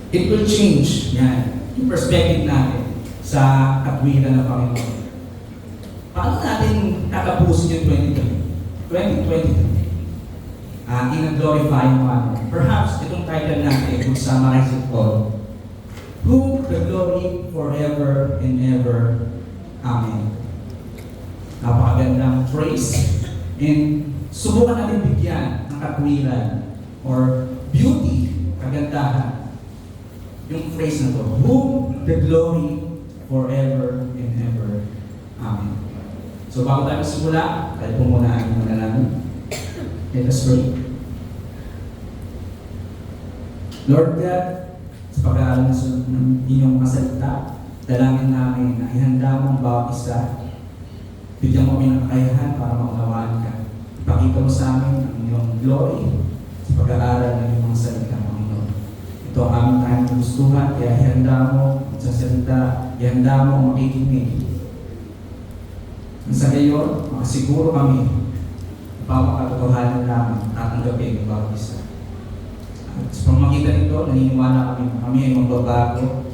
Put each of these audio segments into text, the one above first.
it will change yan, yung perspective natin sa katwiran ng Panginoon. Paano natin tatapusin yung 2023? In a glorifying manner. Perhaps itong title natin would summarize it all. Who the glory forever and ever. Amen. Napakagandang phrase. And subukan natin bigyan ng katwiran or beauty, kagandahan. Yung phrase na to. Who the glory forever and ever. Amen. So bago tayo simula, tayo po muna ang manalangin. Let us pray. Lord God, sa pag-aaral ng inyong masalita, dalangin namin na ihanda mo ang bawat isa. Bigyan mo kami ng kakayahan para maunawaan ka. Ipakita mo sa amin ang iyong glory sa pag-aaral ng iyong mga salita, Panginoon. Ito ang aming tayong gustuhan, kaya ihanda mo sa salita, ihanda mo ang makikinig. Sa gayon, makasiguro kami bawat katotohanan namin tatanggapin ng bawat isa. At sa pamagitan nito, naniniwala kami na kami ay magbabago,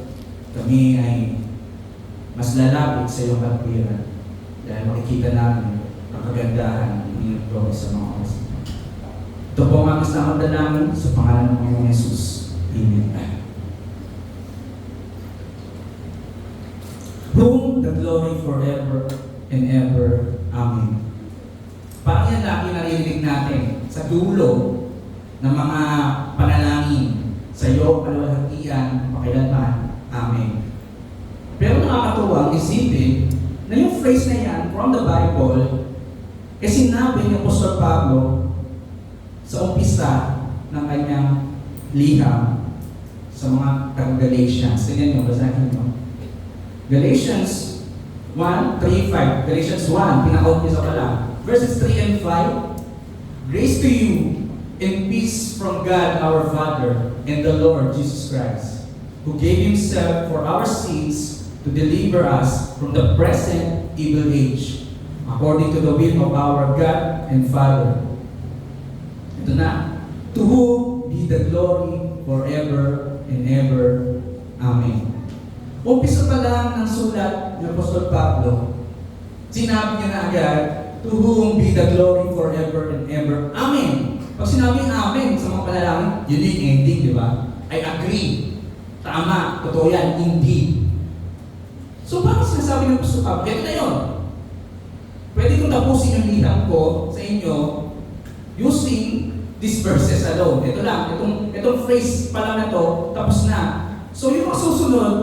kami ay mas lalapit sa iyong katwiran dahil makikita namin ang kagandahan ng iyong glory sa mga oras. Ito po ang aming salamat namin sa pangalan ng Panginoong Yesus. Amen. Whom the glory forever and ever. Amen. Parang yan lagi narinig natin sa dulo ng mga panalangin sa iyo, kalwalhatian, pakilanman. Amen. Pero nakakatuwa isipin na yung phrase na yan from the Bible sinabi ni Apostol Pablo sa umpisa ng kanyang liham sa mga taga-Galatians. Tingnan nyo, basahin nyo. Galatians 1, 3, 5. Galatians 1, pinaka-umpisa pa lang. Verses 3 and 5, grace to you and peace from God our Father and the Lord Jesus Christ, who gave Himself for our sins to deliver us from the present evil age, according to the will of our God and Father. Ito na, to whom be the glory forever and ever. Amen. Umpisa pa lang ng sulat ng Apostol Pablo, sinabi niya na agad, to whom be the glory forever and ever. Amen. Pag sinabi amen sa mga panalangin, yun yung ending, di ba? I agree. Tama. Totoo yan. Indeed. So, paano sinasabi ng Apostol Pablo? Ito na yun. Pwede kong tapusin yung liham ko sa inyo using these verses alone. Ito lang. Itong phrase pa lang na to, tapos na. So, yung mga susunod,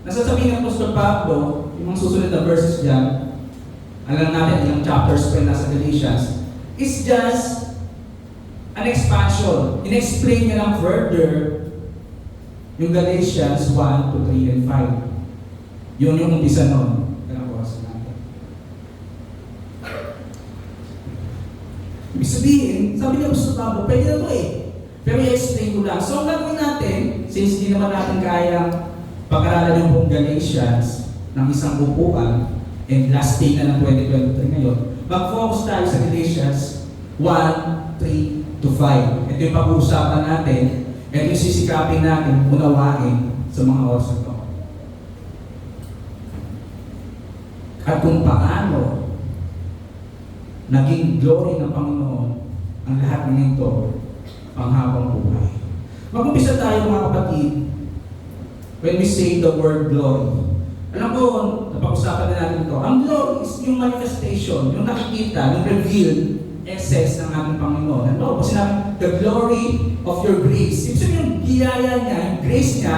nasasabihin ng Apostol Pablo, yung mga susunod na verses dyan, alam natin yung chapters pa nasa Galatians, is just an expansion. In-explain niya lang further yung Galatians 1 to 3 and 5. Yun yung umpisa nun. Ibig sabihin, sabi niya Apostol Pablo, pwede na to eh. Pero i-explain ko lang. So, ang gagawin natin, since di naman natin kayang pag-aralan yung buong Galatians ng isang upuan, and last day na ng 2023 ngayon, mag-focus tayo sa Galatians 1, 3 to 5. Ito yung pag-uusapan natin, ito yung sisikapin natin, unawain sa mga oras ito. At kung paano naging glory ng Panginoon ang lahat ng ito panghabang buhay. Mag-umpisa tayo mga kapatid when we say the word glory. Alam ko, napag-usapan na natin ito. Ang glory is yung manifestation, yung nakikita, yung revealed essence ng ating Panginoon. Ano? Kasi namin, the glory of your grace. Ibig sabihin, yung biyaya niya, yung grace niya,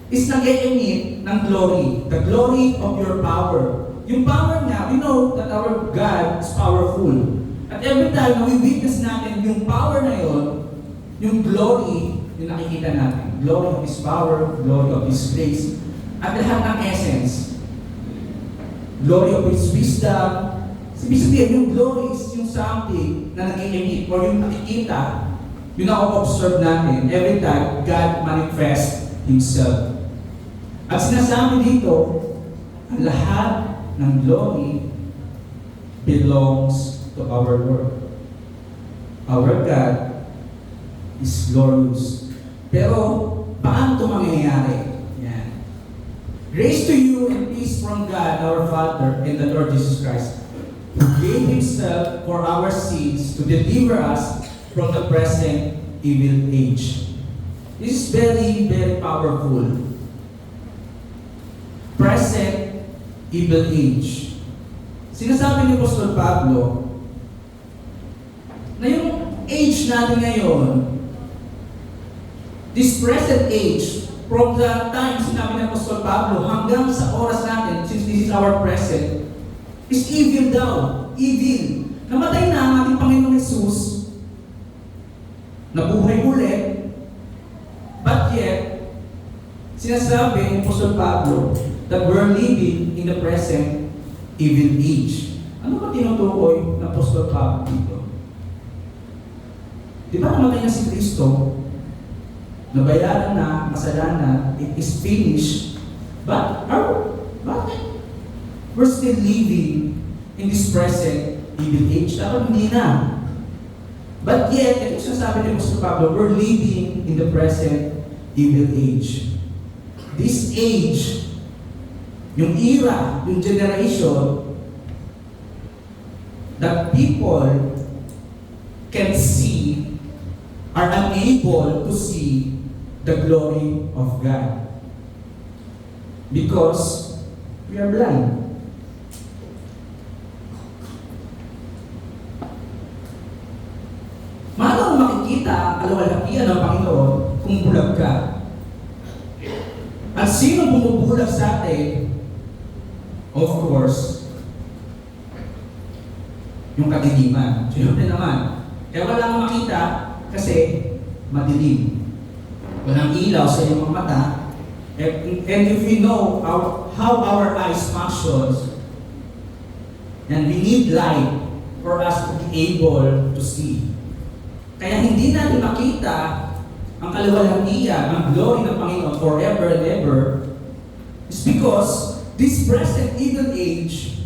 is nag-e-emit ng glory. The glory of your power. Yung power niya, we know that our God is powerful. At every time na we witness natin yung power na yon, yung glory, yung nakikita natin. Glory of His power, glory of His grace. At lahat ng essence. Glory of His wisdom. Ibig sabihin, yung glory is yung something na nag-i-emit or yung nakikita, yung na-observe natin every time God manifests Himself. At sinasabi dito, ang lahat ng glory belongs to our Lord. Our God is glorious. Pero paano ito mangyayari? Yan. Grace to you and peace from God, our Father, and the Lord Jesus Christ, who gave Himself for our sins to deliver us from the present evil age. This is very, very powerful. Present evil age. Sinasabi ni Apostol Pablo na yung age natin ngayon, this present age, from the time sinabi ni Apostol Pablo hanggang sa oras natin, since this is our present, is evil daw. Evil. Namatay na ang ating Panginoong Jesus, nabuhay ulit, but yet, sinasabi ni Apostol Pablo that we're living in the present evil age. Ano ba tinutukoy ng Apostol Pablo dito? Di ba namatay na si Kristo? Nabayaran na kasalanan, it is finished. But bakit? We're still living in this present evil age. Dapat hindi na. But yet, ito sinasabi ni Apostol Pablo, we're living in the present evil age. This age, yung era, yung generation, that people can see, are unable to see the glory of God. Because we are blind. Paano makikita ang kaluwalhatian ng Panginoon kung bulag ka? At sino bumubulag sa atin? Of course, yung kadiliman. Siyempre naman. Kaya wala kang makita kasi madilim. Walang ilaw sa iyong mga mata. And if we know how our eyes functions, and we need light for us to be able to see. Kaya hindi natin makita ang kaluwalhatian, ang glory ng Panginoon forever and ever, is because this present evil age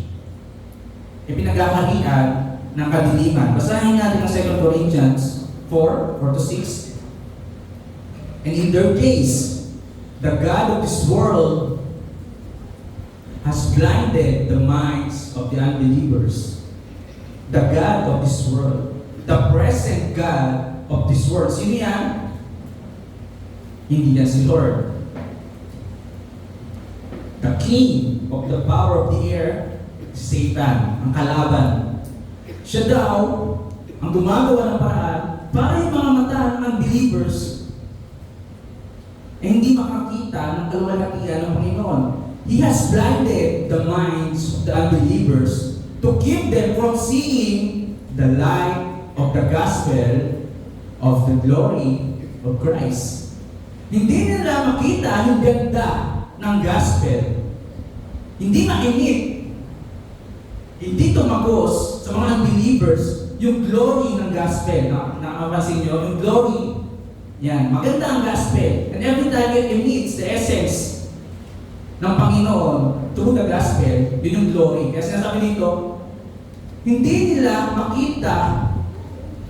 ay pinagkakalian ng kadiliman. Basahin natin ang 2 Corinthians 4:4-6. And in their case, the God of this world has blinded the minds of the unbelievers. The God of this world. The present God of this world. Sino yan? Hindi yan si Lord. The king of the power of the air, Satan, ang kalaban. Siya daw ang gumagawa ng paraan para yung mga mata ng unbelievers hindi makakita ng kaluwalhatian ng Panginoon. He has blinded the minds of the unbelievers to keep them from seeing the light of the gospel of the glory of Christ. Hindi nila makita yung ganda ng gospel. Hindi mainit. Hindi tumagos sa mga unbelievers yung glory ng gospel. Nakakapansin nyo, yung glory. Yan, maganda ang gospel. And every time it emits the essence ng Panginoon through the gospel, yun yung glory. Kaya sinasabi dito, hindi nila makita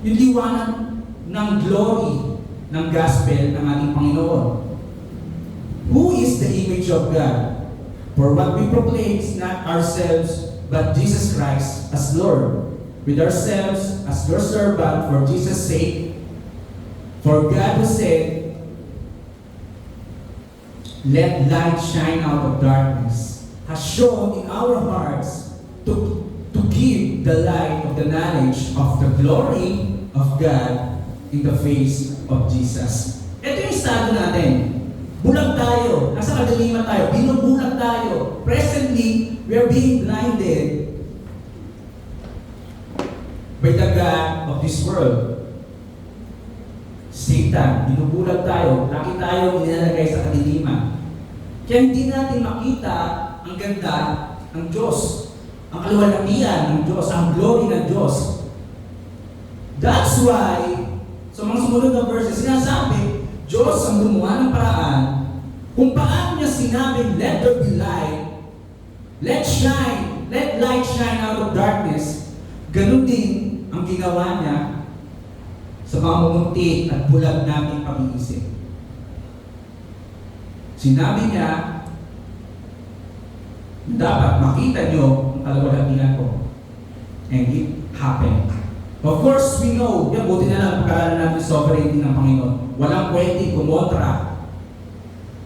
yung liwanag ng glory ng gospel ng ating Panginoon. Who is the image of God? For what we proclaim is not ourselves, but Jesus Christ as Lord, with ourselves as your servant for Jesus' sake. For God who said, let light shine out of darkness, has shown in our hearts to give the light of the knowledge of the glory of God in the face of Jesus. Ito yung estado natin. Bulag tayo. Nasa kadaliman tayo. Binubulag tayo. Presently, we are being blinded by the God of this world. Satan, binubulag tayo. Lagi tayo nilalagay sa kadiliman. Kaya hindi natin makita ang ganda ng Diyos. Ang kaluwalhatian ng Diyos. Ang glory ng Diyos. That's why, sa mga sumunod na verses, sinasabi, Diyos ang gumawa ng paraan kung paano niya sinabing, let there be light, let light shine out of darkness. Ganun din ang ginawa niya sa mga mumunti at bulag nating pag-iisip. Sinabi niya, dapat makita nyo ang kaluwalhatian ko. And it happened. Of course, we know, yan, buti na lang pagkakalan natin sa sovereignty ng Panginoon. Walang pwede kumontra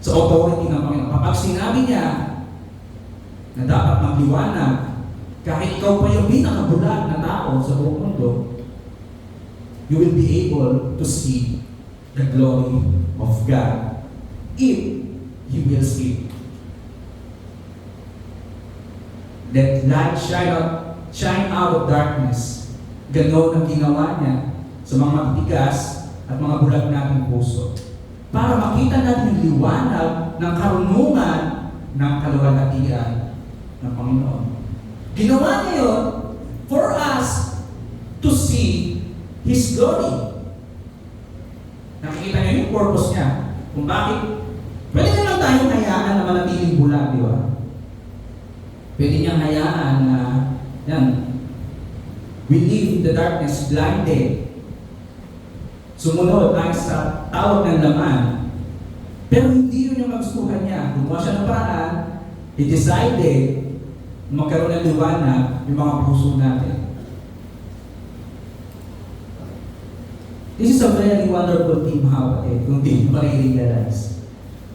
sa authority ng Panginoon. Kapag sinabi niya na dapat magliwanag, kahit ikaw pa yung pinakabulag na tao sa buong mundo, you will be able to see the glory of God if He will speak. Let light shine out of darkness. Ganon ang ginawa niya sa mga matigas at mga bulag nating puso. Para makita natin yung liwanag ng karunungan ng kaluwalhatian ng Panginoon. Ginawa niya yun for us to see His glory. Nakikita niyo yung purpose niya. Kung bakit, pwede naman tayong hayaan na manatiling bulag, di ba? Pwede niyang hayaan na, we live in the darkness, blinded. Sumunod tayo sa tawag ng laman. Pero hindi yun yung magustuhan niya. Gumawa siya ng paraan, he decided magkaroon ng liwanag yung mga puso natin. This is a very wonderful thing, mga kapatid, kung di nyo marirealize.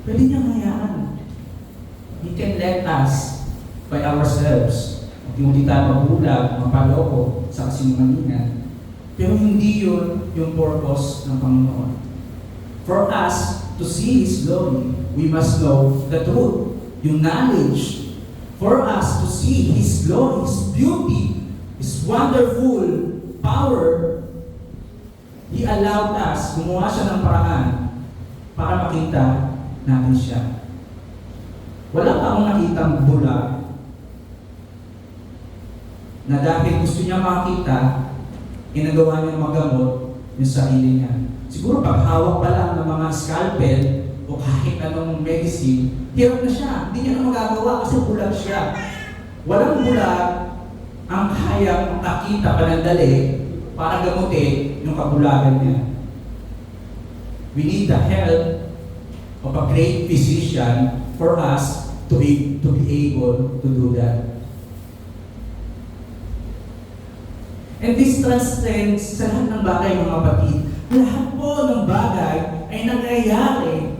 Pwede niyang hayaan. He can let us by ourselves. Hindi tayo mabulag, mapaloko sa kasinungalingan. Pero hindi yun yung purpose ng Panginoon. For us to see His glory, we must know the truth, yung knowledge. For us to see His glory, His beauty, His wonderful power, He allowed us, gumawa siya ng paraan para makita natin siya. Wala pa akong nakitang bulag na dahil gusto niya makita, inagawa niya magamot yung sarili niya. Siguro pag hawak pa lang ng mga scalpel o kahit anong medicine, hirap na siya. Hindi niya na magagawa kasi bulag siya. Walang bulag ang kayang makita panandali para gamutin yung kabulagan niya. We need the help of a great physician for us to be able to do that. And this transcends sa lahat ng bagay, mga kapatid. Lahat po ng bagay ay nangyayari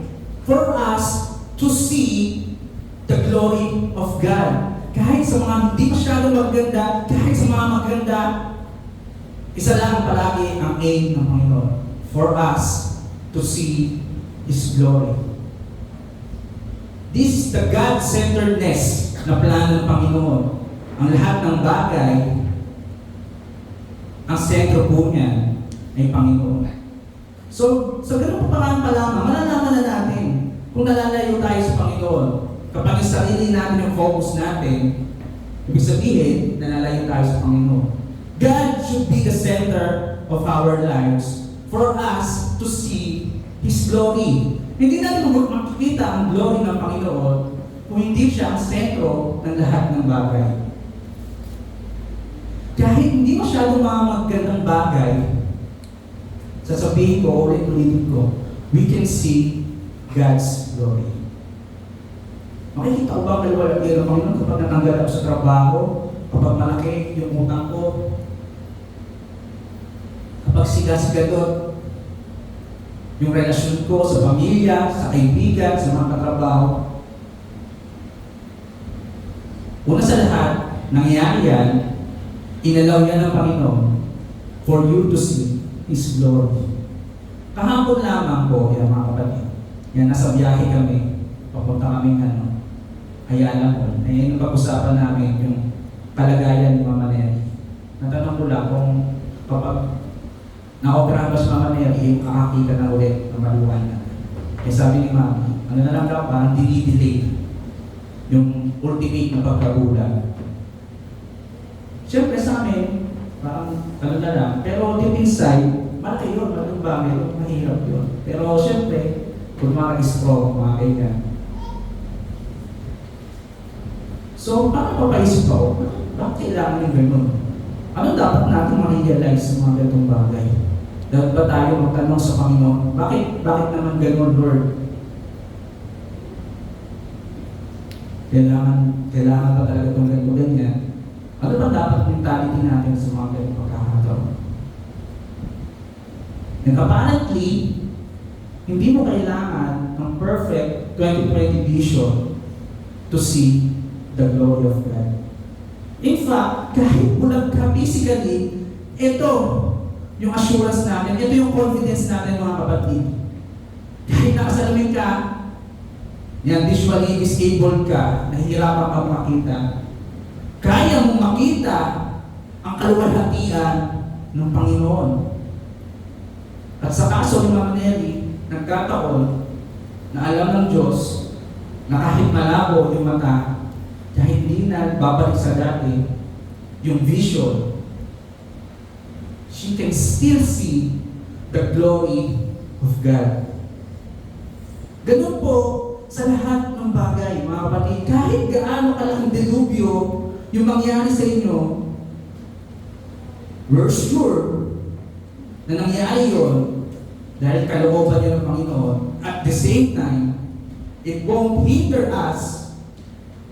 for us to see the glory of God. Kahit sa mga hindi masyado maganda, kahit sa mga maganda, isa lang palagi ang aim ng Panginoon. For us to see His glory. This is the God-centeredness na plano ng Panginoon. Ang lahat ng bagay, ang sentro po niyan ay Panginoon. So, sa ganung paraan pa lamang, malalaman na natin kung nalalayo tayo sa Panginoon. Kapag yung sarili natin yung focus natin, ibig sabihin, nalalayo tayo sa Panginoon. God should be the center of our lives for us to see His glory. Hindi natin makikita ang glory ng Panginoon kung hindi siya ang sentro ng lahat ng bagay. Kahit hindi masyadong mga magandang bagay, sasabihin ko, ulit-ulitin ko, we can see God's glory. Makikita ko ba kayo walang ng Panginoon kapag natanggal ako sa trabaho, kapag malaki yung utang ko, kapag siga-sigadot yung relasyon ko sa pamilya, sa kaibigan, sa mga katrabaho. Una sa lahat, nangyayari yan, inalaw yan ng Panginoon for you to see His glory. Kahapon lamang po, yan mga kapatid. Yan, nasa biyahe kami. Papunta kami Ayala Mall. Ayun yung pag-usapan namin, yung kalagayan ni Mama Neri. Natanong ko lang kung kapag na-operahan ba si Mama Neri, yung kakakita na ulit na maliwanag. Eh sabi ni Mama, ano na lang daw, parang dinidelay yung ultimate na pagkagulang. Siyempre sa amin, parang ano na lang. Pero deep inside, malaki yun, malaking bagay yun, mahirap yun. Pero siyempre, kung strong, mga kaibigan. So, paano papaisip ako? Bakit kailangan yung gano'n? Ano dapat natin ma-realize sa mga ganitong bagay? Dapat ba tayo magtanong sa Panginoon, bakit naman gano'n, Lord? Kailangan pa talaga itong ganito ganyan. Ano ba dapat mentality natin sa mga ganitong pagkakataon? And apparently, hindi mo kailangan ng perfect 2020 vision to see the glory of God. In fact, kahit bulag ka physically, ito yung assurance natin, ito yung confidence natin mga kapatid. Kahit nakasalamin ka, yan, visually disabled ka, nahihirapan kang makita, kaya mong makita ang kaluwalhatian ng Panginoon. At sa kaso ni Mama Nelly, nagkataon na alam ng Diyos na kahit malabo yung mata, kahit hindi na babalik sa dati, yung vision, she can still see the glory of God. Ganun po sa lahat ng bagay, mga kapatid. Kahit gaano kalaking delubyo yung mangyari sa inyo, we're sure na nangyari yun dahil kalooban niyo ng Panginoon. At the same time, it won't hinder us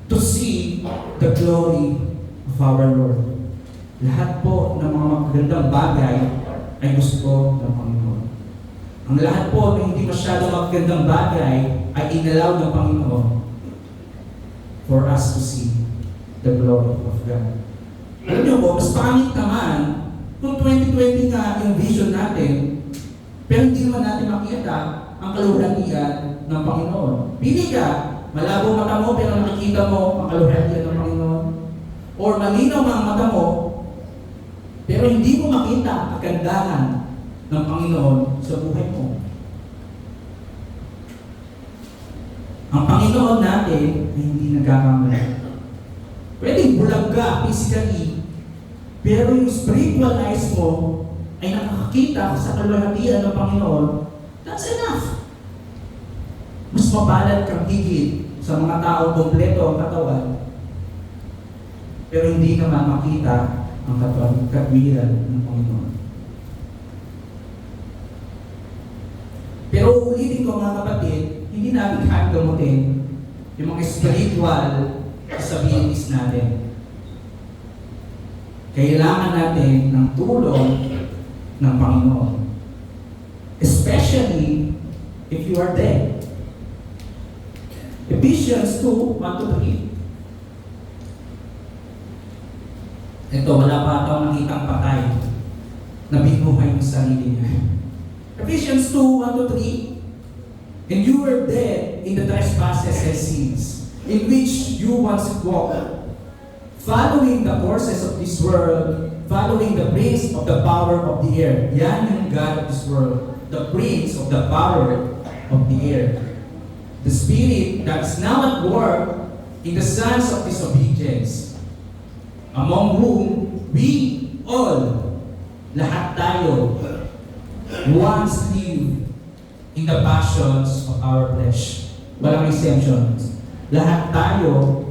to see the glory of our Lord. Lahat po ng mga magagandang bagay ay gusto ng Panginoon. Ang lahat po ng hindi masyadong magagandang bagay ay inalaw ng Panginoon for us to see the glory of God. Alam niyo po, mas pangit naman kung 2020 nga yung vision natin, pero hindi naman natin makita ang kaluwalhatian ng Panginoon. Pili ka, malabo mata mo pero nakikita mo ang kaluwalhatian ng Panginoon. Or malinaw ang mata mo, pero hindi mo makita ang kagandahan ng Panginoon sa buhay mo. Ang Panginoon natin ay hindi nagkakamali. Pwedeng bulag ka physically, pero yung spiritual eyes mo ay nakakakita sa kaluwalhatian ng Panginoon, that's enough. Mas mapalad kang higit sa mga taong kompleto ang katawan, pero hindi naman makita ang katwiran ng Panginoon. Pero ulitin ko mga kapatid, hindi natin kahit gamutin yung mga spiritual abilities natin. Kailangan natin ng tulong ng Panginoon. Especially if you are dead. Ephesians 2:1-3. Ito, wala pa ito nakitang patay na binuhay ng sarili niya. Ephesians 2:1-3. And you were dead in the trespasses and sins, in which you once walked, following the courses of this world, following the prince of the power of the air. Yan yung God of this world, the prince of the power of the air. The spirit that is now at work in the sons of disobedience, among whom we all, lahat tayo, once lived in the passions of our flesh. Walang exemptions. Lahat tayo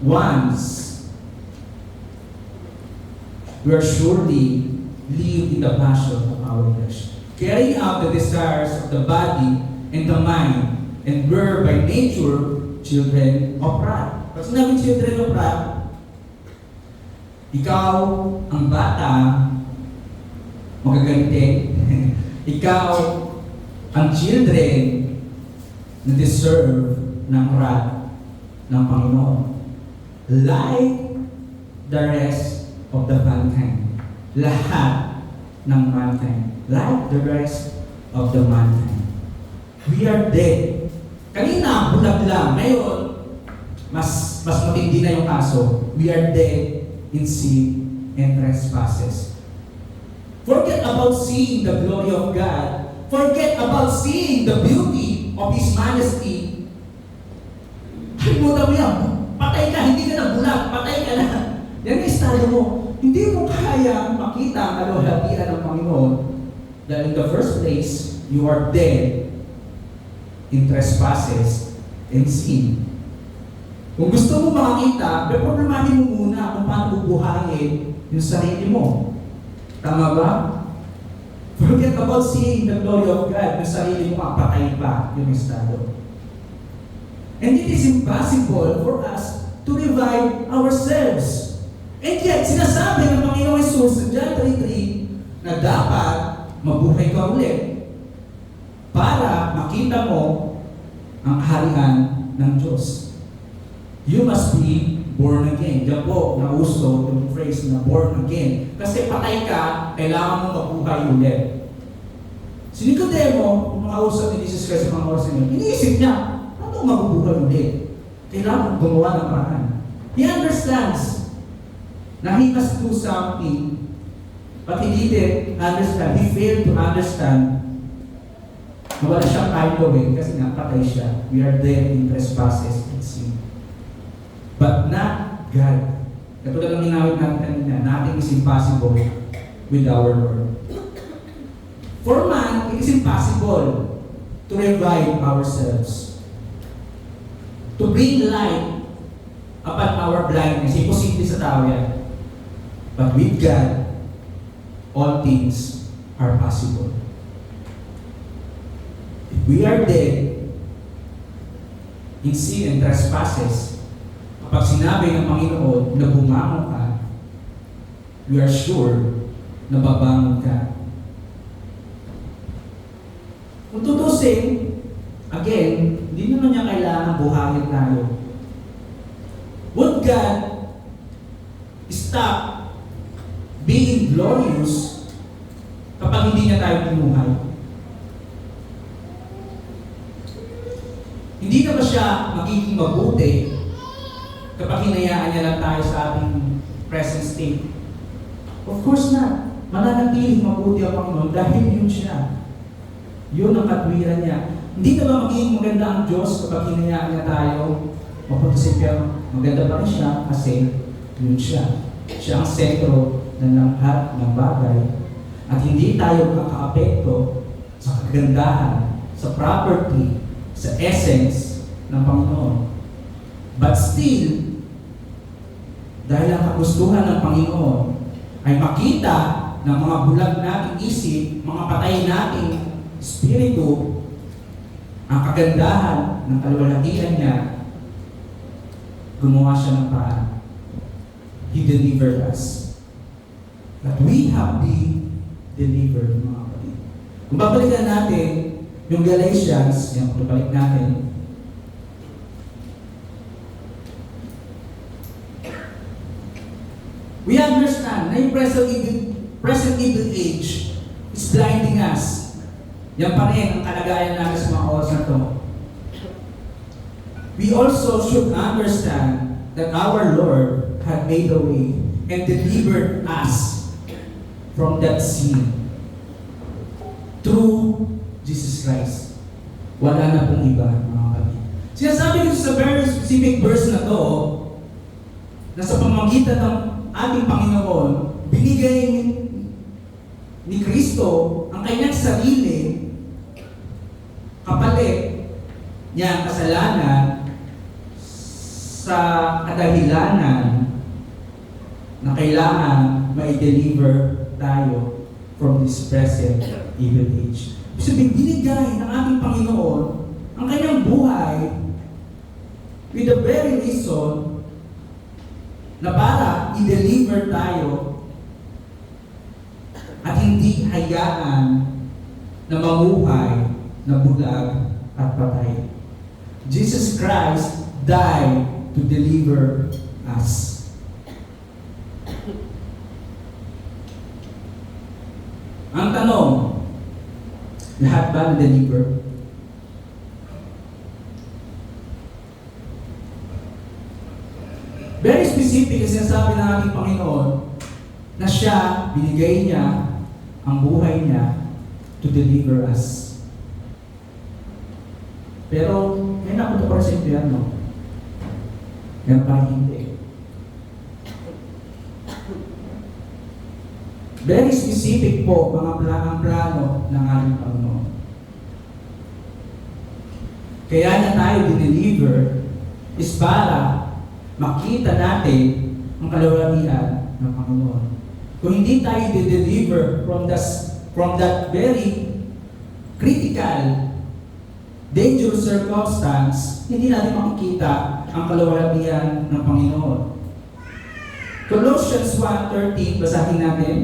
once we are surely live in the passion of our flesh, carrying out the desires of the body and the mind, and were by nature children of wrath. Pag sinabing children of wrath, ikaw ang bata, magaganti. Ikaw ang children na deserve ng wrath ng Panginoon. Like the rest of the mankind. Lahat ng mankind. Like the rest of the mankind. We are dead. Kanina, bulag lang. Ngayon, mas matindi na yung kaso. We are dead in sin and trespasses. Forget about seeing the glory of God. Forget about seeing the beauty of His majesty. Halimutan mo yan. Patay ka, hindi ka na bulag. Patay ka na. Yan ang estado mo. Hindi mo kaya makita ang kaluwalhatian ng Panginoon that in the first place, you are dead in trespasses and sin. Kung gusto mo makakita, problemahin mo muna kung paano bubuhayin yung sarili mo. Tama ba? Forget about seeing the glory of God. Yung sarili mo, patay pa yung estado. And it is impossible for us to revive ourselves. And yet, sinasabi ng Panginoong Hesus sa John 3:3 na dapat mabuhay ka ulit para makita mo ang kaharian ng Diyos. You must be born again. Diyan po, nauso yung phrase na born again. Kasi patay ka, kailangan mo mabuhay ulit. Si Nicodemo, kung makausap ni Jesus Christ sa mga oras niya, iniisip niya, paano mabubuhay ulit? Kailangan gumawa ng paraan. He understands na he must do something, but he didn't understand. He failed to understand na wala siyang kaya gawin kasi nga patay siya. We are dead in trespasses and sin. But not God. Katulad ng inawit natin kanina, nothing is impossible with our Lord. For man, it is impossible to revive ourselves, to bring light upon our blindness. Imposible sa tao yan. But with God, all things are possible. If we are dead in sin and trespasses, kapag sinabi ng Panginoon na bumangon ka, we are sure na babangon ka. Kung tutusin, again, hindi naman niya kailangan buhayin tayo. Would God stop being glorious kapag hindi niya tayo binuhay? Hindi na ba siya magiging mabuti kapag hinayaan niya lang tayo sa ating present state? Of course not. Mananatiling mabuti ang Panginoon dahil yun siya. Yun ang katwiran niya. Hindi na ba magiging maganda ang Diyos kapag hinayaan niya tayo mapunta sa impyerno? Maganda pa rin siya kasi yun siya. Siya ang sentro ng lahat ng bagay. At hindi tayo kakaapekto sa kagandahan, sa property, sa essence ng Panginoon. But still, dahil ang kagustuhan ng Panginoon ay makita ng mga bulag nating isip, mga patay nating espiritu, ang kagandahan ng kaluwalhatian niya, gumawa siya ng paraan. He delivered us. That we have been delivered, mga kapatid. Kung babalikan natin yung Galatians, yung babalik natin, we understand na yung present evil age is blinding us. Yan pa rin ang kalagayan natin sa mga oras na ito. We also should understand that our Lord had made a way and delivered us from that sin through Jesus Christ. Wala na pong iba, mga kapatid. Sinasabi dito sa very specific verse na to, na sa pamamagitan ng ating Panginoon, binigay ni Kristo ang kanyang sarili kapalit niya ang kasalanan sa kadahilanan na kailangan ma-deliver tayo from this present evil age. So, binigay ng ating Panginoon ang kanyang buhay with the very reason na para i-deliver tayo at hindi hayaan na mamuhay na bulag at patay. Jesus Christ died to deliver us. Ang tanong, lahat ba na-deliver? Very specific ang sinasabi ng ating Panginoon na siya, binigay niya ang buhay niya to deliver us. Pero, may napunta pa rin sa impyerno. Kaya pa hindi. Very specific po ang plano ng ating Panginoon. Kaya na tayo dineliver is para makita natin ang kaluwalhatian ng Panginoon. Kung hindi tayo di-deliver from that very critical dangerous circumstance, hindi natin makikita ang kaluwalhatian ng Panginoon. Colossians 1:13, basahin natin.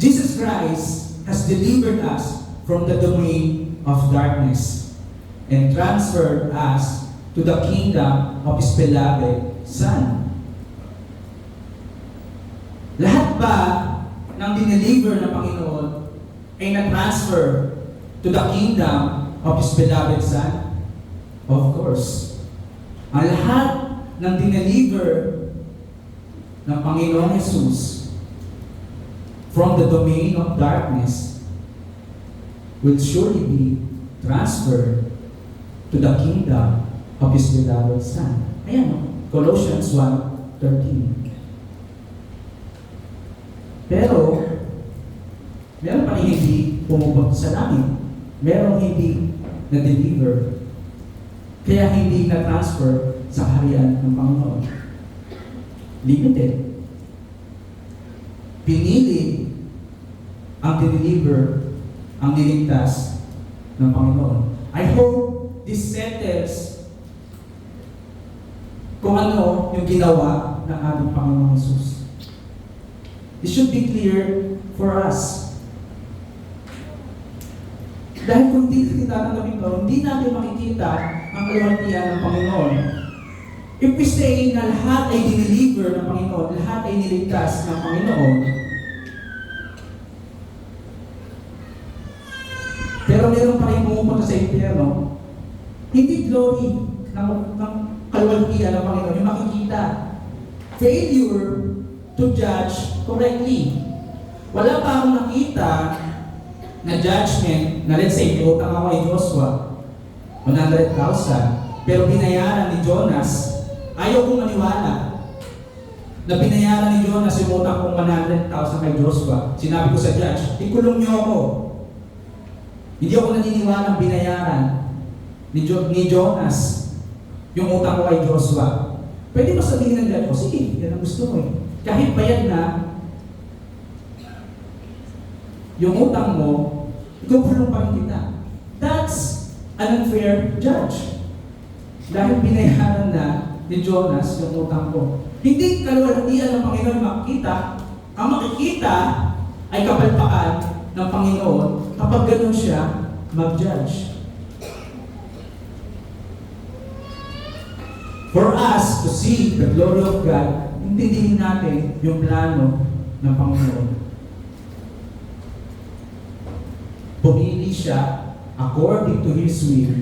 Jesus Christ has delivered us from the domain of darkness and transferred us to the kingdom of His beloved Son. Lahat ba ng dineliver ng Panginoon ay na-transfer to the kingdom of His beloved Son? Of course. Ang lahat ng dineliver ng Panginoon Jesus from the domain of darkness will surely be transferred to the kingdom of His beloved Son. Ayan, Colossians 1:13. Pero, meron pa rin hindi pumubot sa langit. Meron hindi na-deliver. Kaya hindi na-transfer sa kaharian ng Panginoon. Limited. Pinili ang dineliver, ang niligtas ng Panginoon. I hope this settles kung ano yung ginawa ng ating Panginoon Jesus. It should be clear for us. Dahil kung hindi tatanggapin ito, hindi natin makikita ang kaluwalhatian ng Panginoon. If we say na lahat ay dineliver ng Panginoon, lahat ay niligtas ng Panginoon, pero meron pa rin pumupunta sa impyerno, hindi glory ng kaluwalhatian ng Panginoon yung makikita. Failure to judge correctly. Wala pa akong nakita na judgment na, let's say, utang ako kay Joshua, 100,000, pero binayaran ni Jonas. Ayaw kong maniwala na binayaran ni Jonas yung utang kong 100,000 kay Joshua. Sinabi ko sa judge, ikulong niyo ako. Hindi ako naniniwala binayaran ni Jonas yung utang ko kay Joshua. Pwede ba sabihin ng judge ko, sige, yan ang gusto mo eh. Kahit bayad na yung utang mo, ikukulong pa rin kita. That's an unfair judge. Dahil binayaran na ni Jonas yung utang ko. Hindi kaluwalhatian ng Panginoon makikita. Ang makikita ay kapalpakan ng Panginoon kapag ganun siya mag-judge. For us to see the glory of God, intindihin natin yung plano ng Panginoon. Pumili siya according to His will.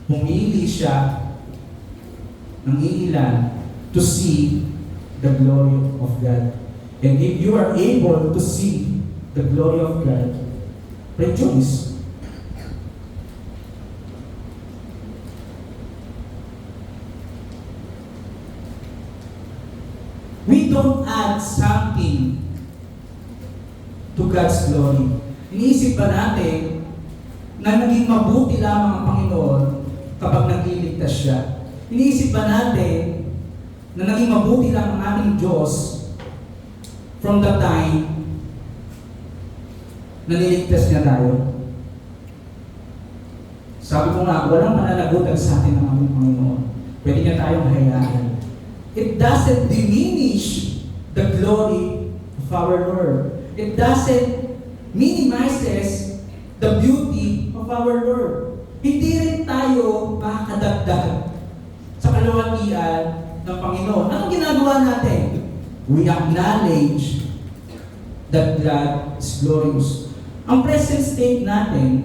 Pumili siya ng iilan to see the glory of God. And if you are able to see the glory of God, rejoice. We don't add something to God's glory. Iniisip ba natin na naging mabuti lamang ang Panginoon kapag nagliligtas siya? Iniisip ba natin na naging mabuti lang ang ating Diyos from the time na niligtas niya tayo? Sabi ko nga, walang mananagutan sa atin ng aming Panginoon. Pwede niya tayong hayaan. It doesn't diminish the glory of our Lord. It doesn't minimizes the beauty of our Lord. Hindi rin tayo makakadagdag sa kaluwalhatian ng Panginoon. Anong ginagawa natin? We acknowledge that God is glorious. Ang present state natin,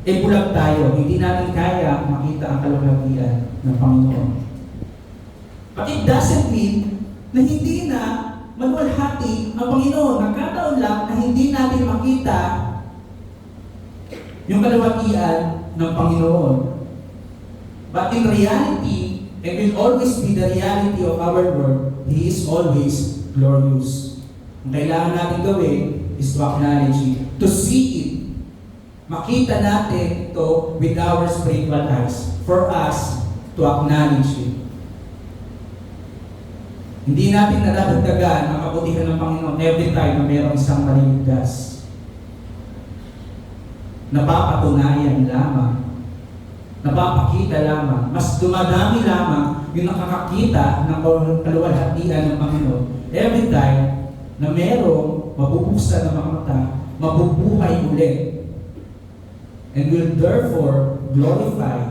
bulag tayo. Hindi natin kaya makita ang kaluwalhatian ng Panginoon. But it doesn't mean na hindi na maluwalhati ang Panginoon. Nagkataon lang na hindi natin makita yung kaluwalhatian ng Panginoon. But in reality, it will always be the reality of our Lord. He is always glorious. Ang kailangan natin gawin is to acknowledge it, to see it. Makita natin ito with our spiritual eyes for us to acknowledge it. Hindi natin nadadagdagan ang kabutihan ng Panginoon every time na mayroong isang maliligtas. napapatunayan lamang, napapakita lamang, mas dumadami lamang yung nakakakita ng kaluwalhatian ng Panginoon every time na merong mabubuksan ng mga mata, mabubuhay ulit, and will therefore glorify,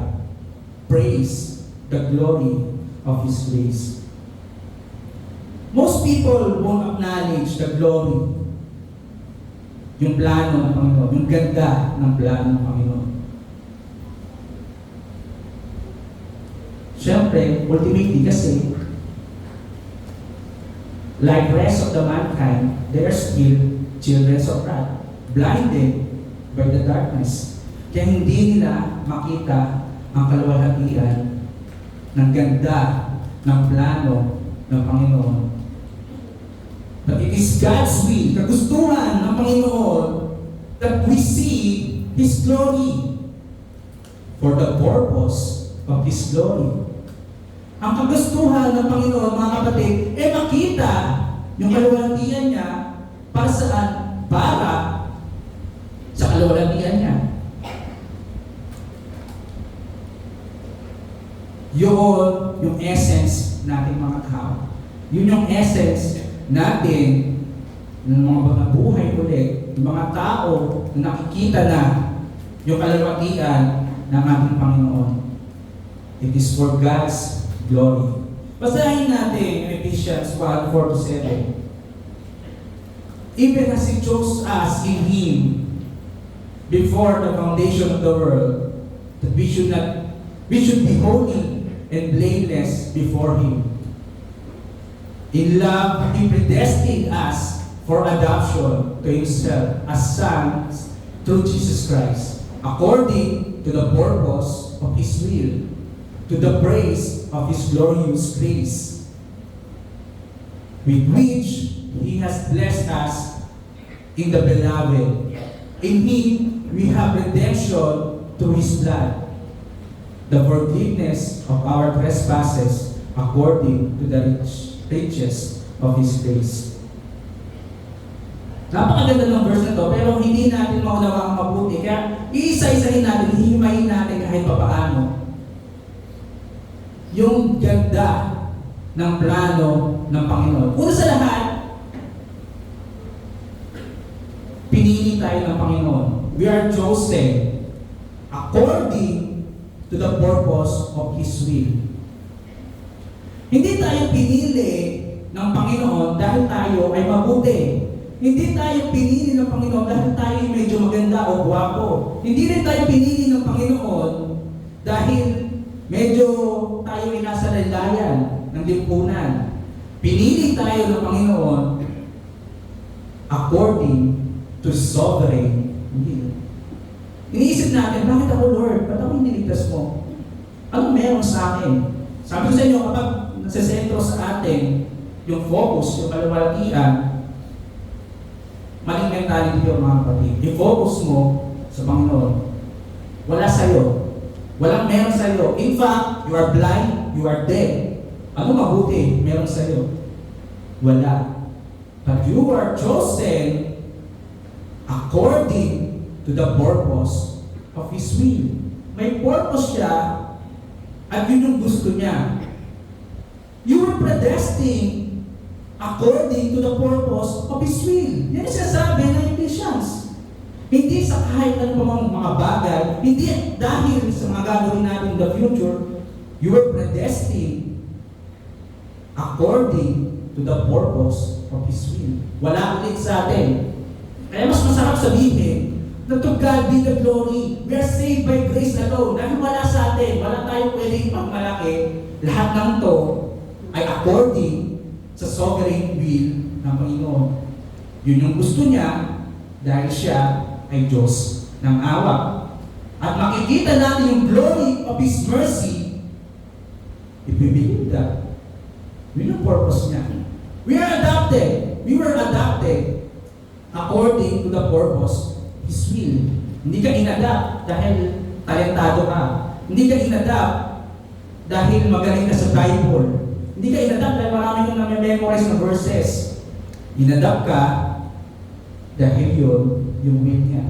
praise the glory of His grace. Most people won't acknowledge the glory, yung plano ng Panginoon, yung ganda ng plano ng Panginoon. Siyempre, ultimately kasi, like rest of the mankind, they are still children of wrath, blinded by the darkness. Kaya hindi nila makita ang kaluwalhatian ng ganda ng plano ng Panginoon. But it is God's will, kagustuhan ng Panginoon, that we see His glory for the purpose of His glory. Ang kagustuhan ng Panginoon, mga kapatid, makita yung kaluwalhatian niya para saan? Para sa kaluwalhatian niya. Yun yung essence natin mga tao. Yun yung essence natin ng mga buhay ulit, yung mga tao na nakikita na yung kaluwalhatian ng ating Panginoon. It is for God's glory. Basahin natin Ephesians 1:4-7. Even as He chose us in Him before the foundation of the world, that we should be holy and blameless before Him. In love, He predestined us for adoption to Himself as sons through Jesus Christ, according to the purpose of His will, to the praise of His glorious grace, with which He has blessed us in the Beloved. In Him we have redemption through His blood, the forgiveness of our trespasses according to the riches of His grace. Napakaganda ng verse na to, pero hindi natin maunawang mabuti. Kaya iisa-isahin natin, hihimayin natin kahit papaano yung ganda ng plano ng Panginoon. Una sa lahat, pinili tayo ng Panginoon. We are chosen according to the purpose of His will. Hindi tayo pinili ng Panginoon dahil tayo ay mabuti. Hindi tayo pinili ng Panginoon dahil tayo ay medyo maganda o guwapo. Hindi rin tayo pinili ng Panginoon dahil medyo tayo ay nasa laylayan ng lipunan. Pinili tayo ng Panginoon according to sovereign will. Iniisip natin, bakit ako Lord? Ba't ako niligtas mo? Ano meron sa akin? Sabi ko sa inyo, kapag nasesentro sa atin yung focus, yung kaluwalhatian, maling mentality yung mga kapatid. I-focus mo sa Panginoon. Wala sa'yo. Walang meron sa'yo. In fact, you are blind, you are dead. Ano mabuti meron sa'yo? Wala. But you are chosen according to the purpose of His will. May purpose siya at yun yung gusto niya. You were predestined according to the purpose of His will. Yan ang sinasabi ng Ephesians. Hindi sa kahit ano mga bagay, hindi dahil sa mga gagawin natin in the future, you were predestined according to the purpose of His will. Wala ulit sa atin. Kaya mas masarap sabihin na to God be the glory. We are saved by grace alone. Dahil wala sa atin, wala tayong pwedeng pagmalaki. Lahat ng to ay according sa sovereign will ng Panginoon. Yun yung gusto niya dahil siya ay Diyos ng awa. At makikita natin yung glory of His mercy if we believe that. Yun yung purpose niya. We are adopted. We were adopted according to the purpose of His will. Hindi ka inadapt dahil talentado ka. Hindi ka inadapt dahil magaling ka sa Bible. Hindi ka inadapt dahil marami kang na-memorize na verses. Inadapt ka dahil yun yung will niya.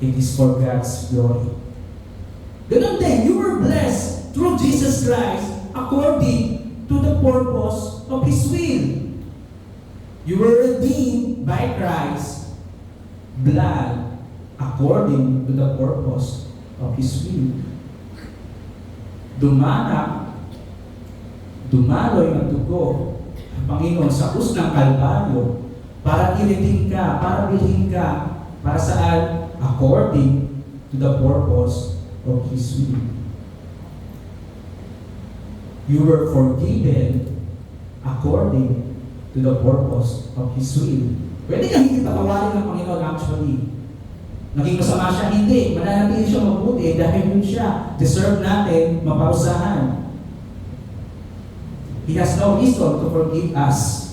It is for God's glory. Ganun din, you were blessed through Jesus Christ according to the purpose of His will. You were redeemed by Christ's blood according to the purpose of His will. Dumaloy ng dugo ang Panginoon sa krus ng Kalbaryo para i-redeem ka, para bilhin ka, para saan? According to the purpose of His will. You were forgiven according to the purpose of His will. Pwede kang hindi patawarin ng Panginoon actually. Naging masama siya, hindi. Mananatili siya mabuti dahil yun siya. Deserve natin maparusahan. He has no reason to forgive us.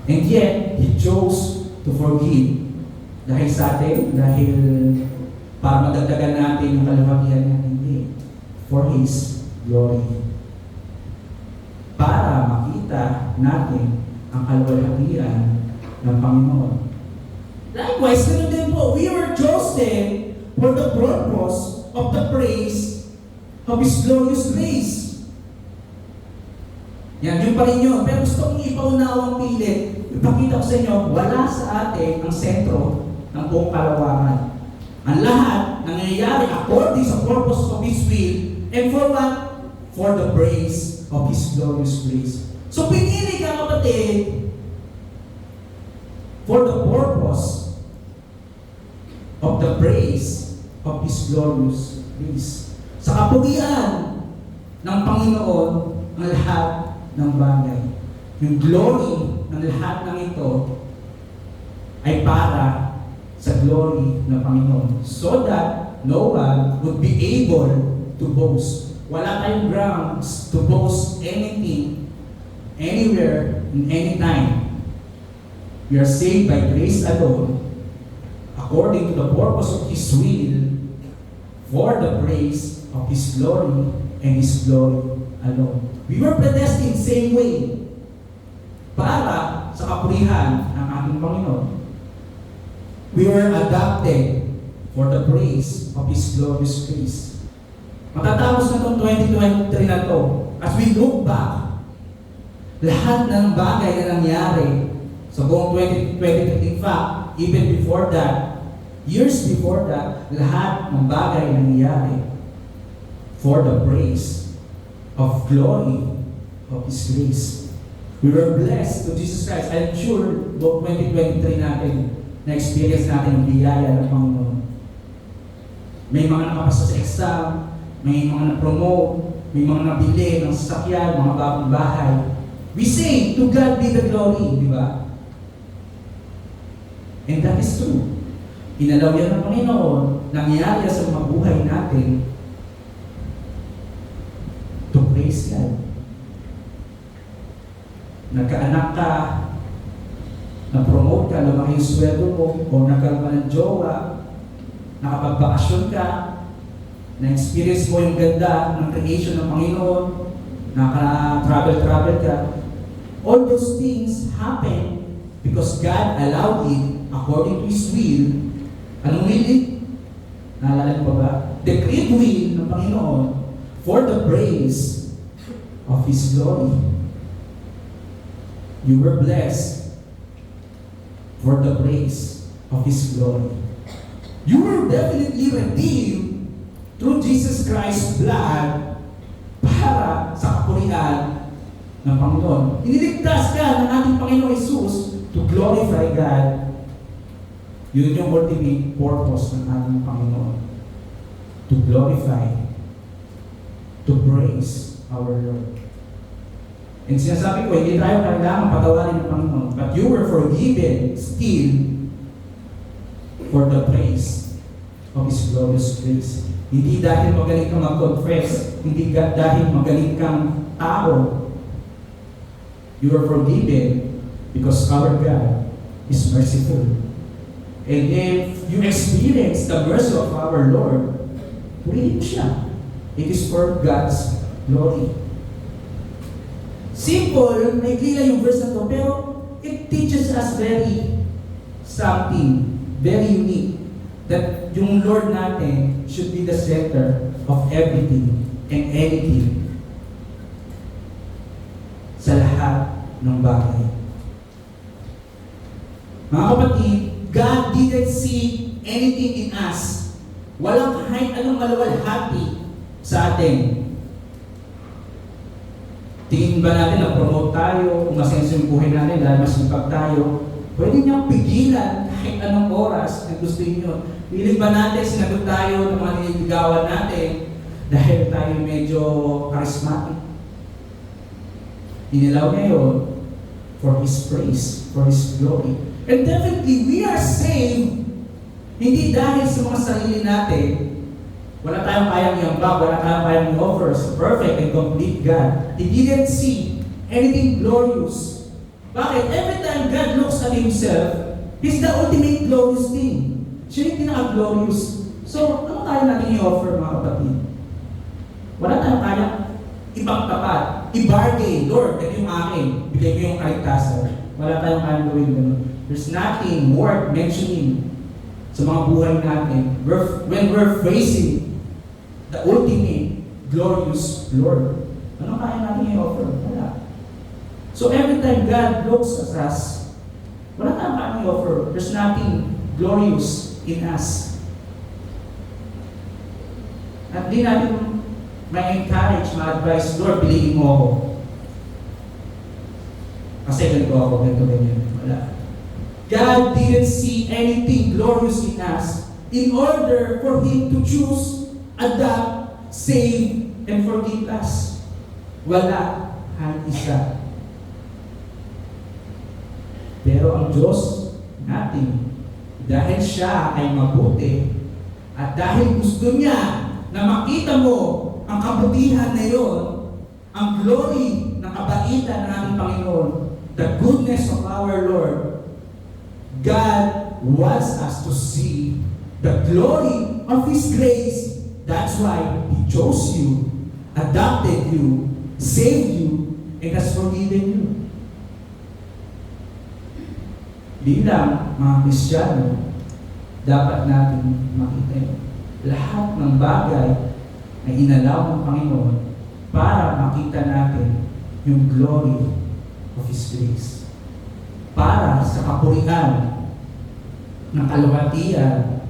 And yet, He chose to forgive dahil sa atin, dahil para madagdagan natin yung kaluhagihan niya, hindi. For His glory. Para makita natin ang kaluhagihan ng Panginoon. Likewise, ganun din po, we were chosen for the purpose of the praise of His glorious grace. Yan, yun pa rin yun. Pero gusto kong ipaunawang pilit. Ipakita ko sa inyo, wala sa atin ang sentro ng buong kalawakan. Ang lahat nangyayari according sa purpose of His will, and for what? For the praise of His glorious grace. So pinili ka, kapatid, for the purpose of the praise of His glorious grace. Sa kapugian ng Panginoon ang lahat ng bagay. Yung glory ng lahat ng ito ay para sa glory ng Panginoon. So that no one would be able to boast. Wala tayong grounds to boast anything, anywhere, in any time. We are saved by grace alone, according to the purpose of His will, for the praise of His glory and His glory alone. We were predestined same way, para sa kapurihan ng ating Panginoon. We were adopted for the praise of His glorious grace. Matatapos na itong 2023 na ito, as we look back, lahat ng bagay na nangyari sa buong 2023, in fact, even before that, years before that, lahat ng bagay na nangyari for the praise of glory of His grace. We were blessed to Jesus Christ. I'm sure buong 2023 natin, na-experience natin ang biyaya ng Panginoon. May mga nakapasa sa exam, may mga na-promote, may mga nabili ng sasakyan, mga bagong bahay. We say, to God be the glory, di ba? And that is true. Inalaw yan ng Panginoon, nangyari sa mga buhay natin to praise God. Nagkaanak ka, na-promote ka, lumaki yung sweldo mo, o nagkaroon ka ng jowa, nakapagbakasyon ka, na-experience mo yung ganda ng creation ng Panginoon, naka-travel ka. All those things happen because God allowed it according to His will. Anong will it? Naalala mo ba? The great will ng Panginoon for the praise of His glory. You were blessed for the praise of His glory. You were definitely redeemed through Jesus Christ's blood para sa kapurihan ng Panginoon. Iniligtas ka ng ating Panginoon Jesus to glorify God. Yun yung ultimate purpose ng ating Panginoon. To glorify, to praise our Lord. And sinasabi ko, hindi tayo kailangan patawarin ng Panginoon, but you were forgiven still for the praise of His glorious grace. Hindi dahil magaling kang mag-confess, hindi dahil magaling kang tao. You were forgiven because our God is merciful. And if you experience the mercy of our Lord, purihin siya. It is for God's glory. Simple, naikli lang yung verse na to, pero it teaches us very something very unique, that yung Lord natin should be the center of everything and anything sa lahat ng bagay. Mga kapatid, God didn't see anything in us. Walang kahit anong maluwalhati sa atin. Tingin ba natin na promote tayo, kung masenso yung buhay natin dahil masipag tayo, pwede niyang pigilan kahit anong oras na gusto niyo. Piling ba natin, sinagot tayo ng mga nililigawan natin dahil tayo medyo charismatic? Inilaw niya yun for His praise, for His glory. And definitely, we are saved hindi dahil sa mga sarili natin. Wala tayong kayang iambag, wala tayong kayang i-offer sa perfect and complete God. He didn't see anything glorious. Bakit? Every time God looks at Himself, He's the ultimate glorious thing. Siya yung pinaka-glorious. So, ano tayo natin i-offer, mga kapatid? Wala tayong kayang ibang tapat. I-bargain, Lord, ito yung akin. Bigay mo yung kaligtasan. Wala tayong kayang gawin ganun. There's nothing worth mentioning sa mga buhay natin when we're facing the ultimate glorious Lord. Ano kaya natin i-offer? Wala. So every time God looks at us, wala tayong kaya i-offer. There's nothing glorious in us. At di natin may encourage, ma-advise, Lord, piliin mo ako. Kasi ganito ako, ganyan. Wala. God didn't see anything glorious in us in order for Him to choose, adopt, save, and forgive us. Wala kahit isa. Pero ang Diyos natin, dahil Siya ay mabuti, at dahil gusto Niya na makita mo ang kabutihan na iyon, ang glory ng kabaitan ng ating Panginoon, the goodness of our Lord, God wants us to see the glory of His grace. That's why He chose you, adopted you, saved you, and has forgiven you. Bilang mga Kristiyano, dapat natin makita lahat ng bagay na inalaw ng Panginoon para makita natin yung glory of His grace. Para sa kapurihan ng kaluwalhatian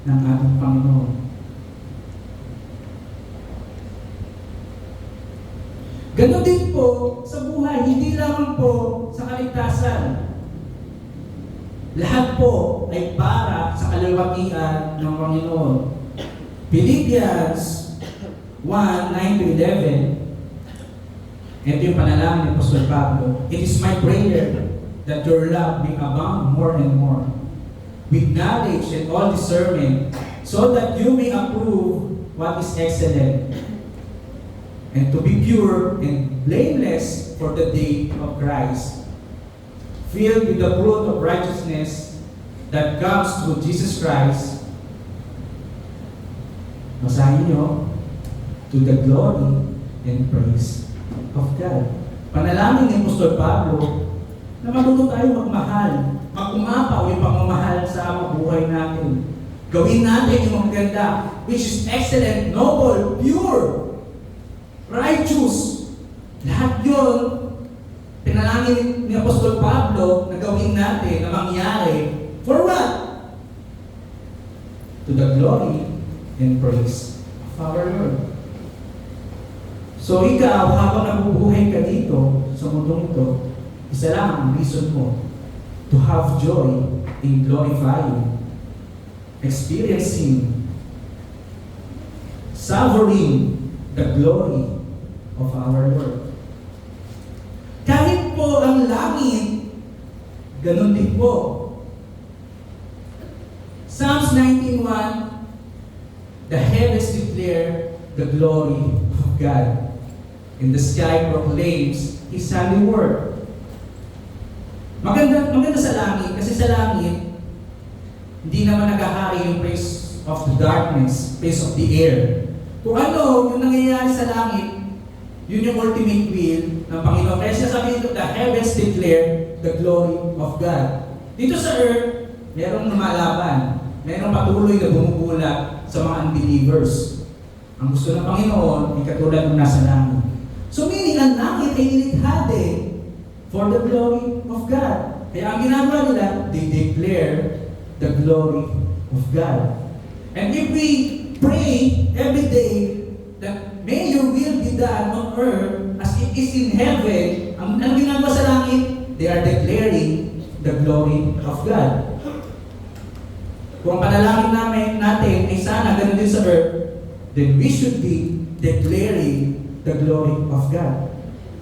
ng ating Panginoon. Ganon din po sa buhay, hindi lamang po sa kaligtasan. Lahat po ay para sa kaluwalhatian ng Panginoon. Philippians 1:9-11, ito yung panalangin ni Apostol Pablo. It is my prayer that your love may abound more and more, with knowledge and all discernment, so that you may approve what is excellent, and to be pure and blameless for the day of Christ, filled with the fruit of righteousness that comes through Jesus Christ. Basahin nyo, to the glory and praise of God. Panalangin ni Apostol Pablo na matuto tayo magmahal, mag-umapaw yung pagmamahal sa mga buhay natin. Gawin natin yung maganda, which is excellent, noble, pure, righteous. Lahat yun, pinalangin ni Apostol Pablo na gawin natin, na mangyari. For what? To the glory and praise of our Lord. So ikaw, habang nabubuhay ka dito, sa mundong ito, isa lang ang reason mo to have joy in glorifying, experiencing, savoring the glory of our Lord. Kahit po ang langit, ganun din po. Psalms 19:1, the heavens declare the glory of God, and the sky proclaims His holy word. Maganda sa langit, kasi sa langit, hindi naman naghahari yung praise of the darkness, praise of the air. Kung ano yung nangyayari sa langit, yun yung ultimate will ng Panginoon. Kaya siya sabihin ito, the heavens declare the glory of God. Dito sa earth, merong lumalaban. Merong patuloy na bumubulat sa mga unbelievers. Ang gusto ng Panginoon ay katulad ng nasa langit. So meaning, ang langit ay inilikha for the glory of God. Kaya ang ginagawa nila, they declare the glory of God. And if we pray every day that may your will be done on earth as it is in heaven, ang ginagawa sa langit, they are declaring the glory of God. Kung panalangin natin ay sana ganun din sa earth, then we should be declaring the glory of God.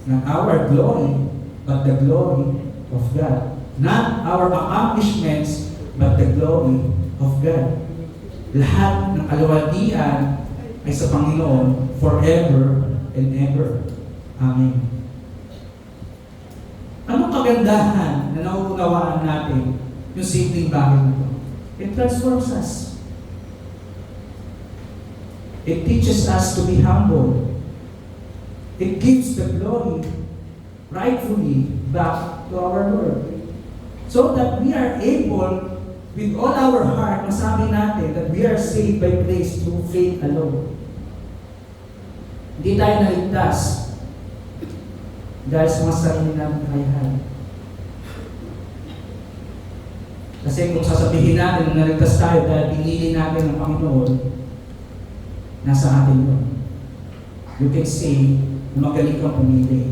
Not our glory, but the glory of God. Not our accomplishments, but the glory of God. Lahat ng kaluwalhatian ay sa Panginoon forever and ever. Amen. Anong kagandahan na nauunawaan natin yung simpleng bagay nito? It transforms us. It teaches us to be humble. It gives the glory rightfully back to our Lord. So that we are able, with all our heart, masabi natin that we are saved by grace through faith alone. Hindi tayo naligtas dahil sa mga sarili natin kakayahan. Kasi kung sasabihin natin na naligtas tayo dahil pinili natin ng Panginoon, nasa atin yun. You can say na magaling kang pumili.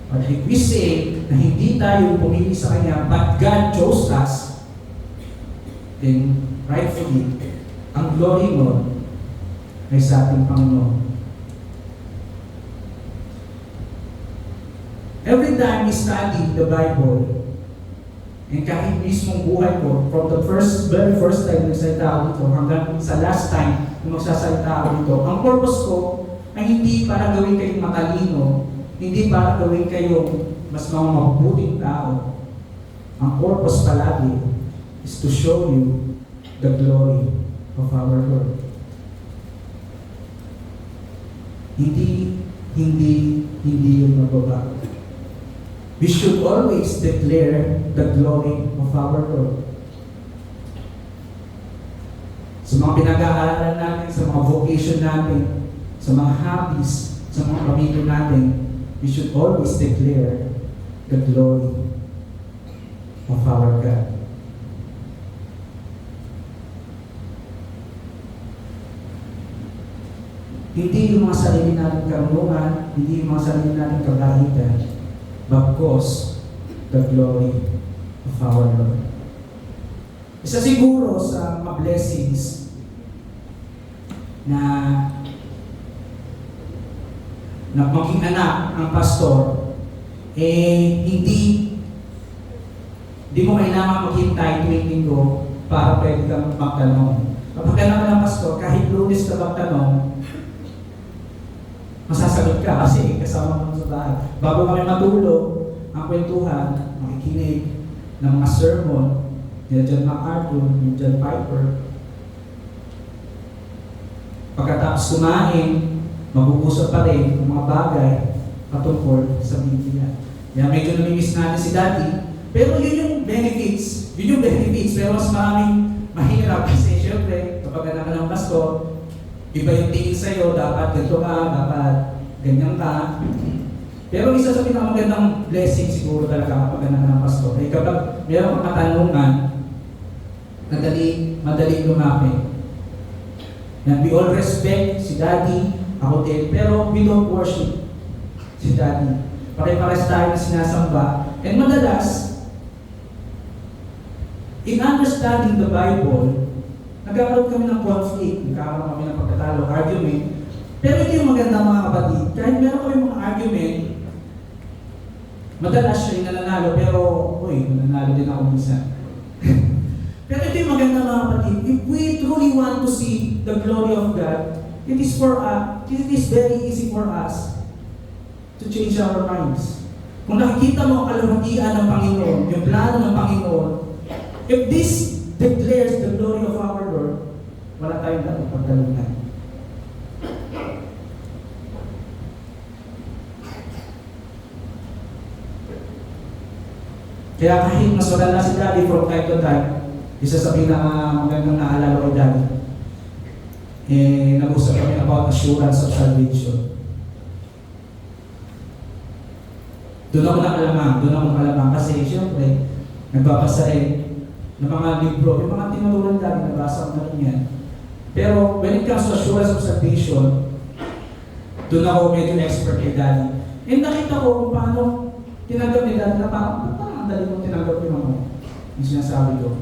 But if we say na hindi tayo pumili sa Kanya, but God chose us, then rightfully, ang glory mo ay sa ating Panginoon. Every time we study the Bible, and kahit mismong buhay ko, from the very first time na nagsalita ako dito, hanggang sa last time na magsasalita ako dito, ang purpose ko ay hindi para gawin kayong matalino, hindi para gawin kayong mas mga mabuting tao. Ang purpose palagi is to show you the glory of our Lord. Hindi yung mababago. We should always declare the glory of our Lord. Sa mga pinag-aaralan natin, sa mga vocation natin, sa mga hobbies, sa mga pamilya natin, we should always declare the glory of our God. Hindi yung mga sarili natin karunungan, hindi yung mga sarili natin kagahitan, bagkos the glory of our Lord. Isa siguro sa mga blessings na maging anak ang pastor, hindi mo kailangan maghintay tuwing linggo para pwede kang magtanong. Kapag anak ka ng pastor, kahit Lunes ka magtanong, masasagot ka kasi kasama mo sa bahay. Bago kami matulog, ang kwentuhan, makikinig ng mga sermon, nila John MacArthur, nila John Piper. Pagkatapos kumain, mag-uusap pa rin ng mga bagay patungkol sa Biblia. Kaya medyo namimiss natin si Daddy, pero yun yung benefits. Pero mas maraming mahirap kasi syempre, kapag anak ka ng pastor, iba yung tingin sa'yo, dapat ganito ka, dapat ganyan ka. Pero isa sa pinakamagandang blessing siguro talaga kapag anak ng pastor, ay kapag meron kang katanungan, madali lumapit. And we all respect si Daddy, ako din, pero we don't worship si Daddy. Pare-pares tayo na sinasamba. And madalas, in understanding the Bible, nagkakaroon kami ng conflict, nagkakaroon kami ng pagkatalo, argument. Pero ito yung maganda mga kapatid. Kahit meron kami mga argument, madalas siya yung nananalo, pero, nananalo din ako minsan. Pero ito yung maganda mga kapatid. If we truly want to see the glory of God, it is very easy for us to change our minds. Kung nakikita mo ang kaluwalhatian ng Panginoon, yung plano ng Panginoon, if this declares the glory of our Lord, wala tayong dapat pagdalunan. Kaya kahit mas maganda si Daddy from time to time, isa sa magandang naalala ko Daddy, nag-usap kami about assurance of salvation. Doon ako nakalamang kasi siyempre, nagbabasa rin ng mga libro, yung mga tinuruan Daddy, nabasa ko na rin yan. Pero when it comes to assurance of salvation, doon ako medyo expert kay Daddy. Nakita ko kung paano tinanggap ni Daddy na parang ang dali mong tinanggap yung sinasabi ko.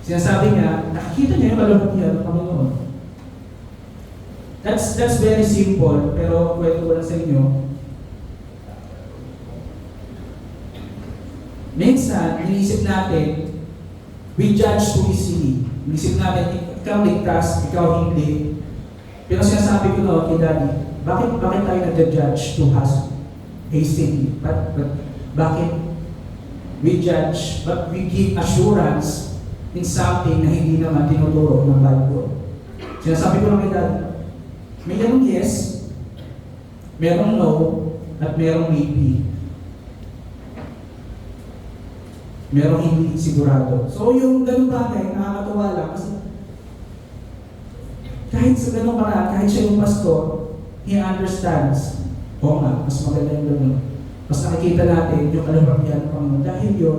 Sinasabi niya, nakikita niya yung kaluhagian ng Panginoon. That's very simple, pero kwento ko lang sa inyo. Minsan, iniisip natin, we judge too easily. Iniisip natin, ikaw ligtas, ikaw hindi. Pero sinasabi ko na kay Daddy, bakit tayo nag-judge too hastily? Bakit we judge, but we give assurance in something na hindi naman tinuturo ng Bible? Sinasabi ko lang kay Daddy, mayroong yes, mayroong no, at mayroong maybe. Merong hindi sigurado. So yung ganung bagay, nakakatawa lang kasi kahit sa ganung paraan, kahit siya yung pastor, he understands. Oo nga, mas maganda yung ganun. Mas nakikita natin yung kaluhagian ng Panginoon dahil yun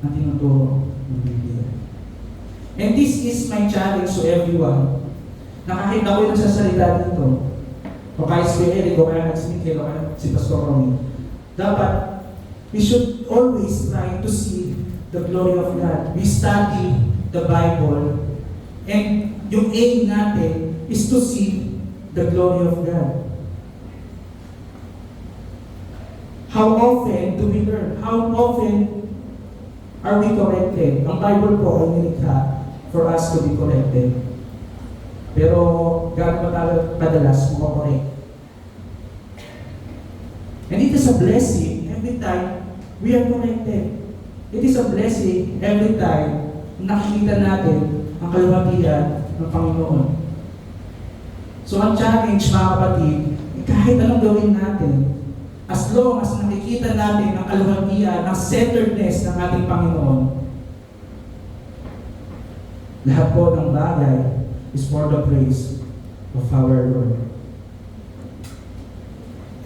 ang tinuturo ng Biblia. And this is my challenge to everyone. Nakakita ko yung nagsasalita dito. O kahit si Eric, o kaya si Miguel, o kaya si Pastor Romy. Dapat, we should always try to see the glory of God. We study the Bible, and yung aim natin is to see the glory of God. How often do we learn? How often are we corrected? Ang Bible po ay nilikha for us to be corrected. Pero gaano ba kadalas makakorek? And it is a blessing every time we are corrected. It is a blessing every time nakikita natin ang kaluhagian ng Panginoon. So ang challenge mga kapatid, kahit anong gawin natin, as long as nakikita natin ang kaluhagian, ang centeredness ng ating Panginoon, lahat po ng bagay is for the praise of our Lord.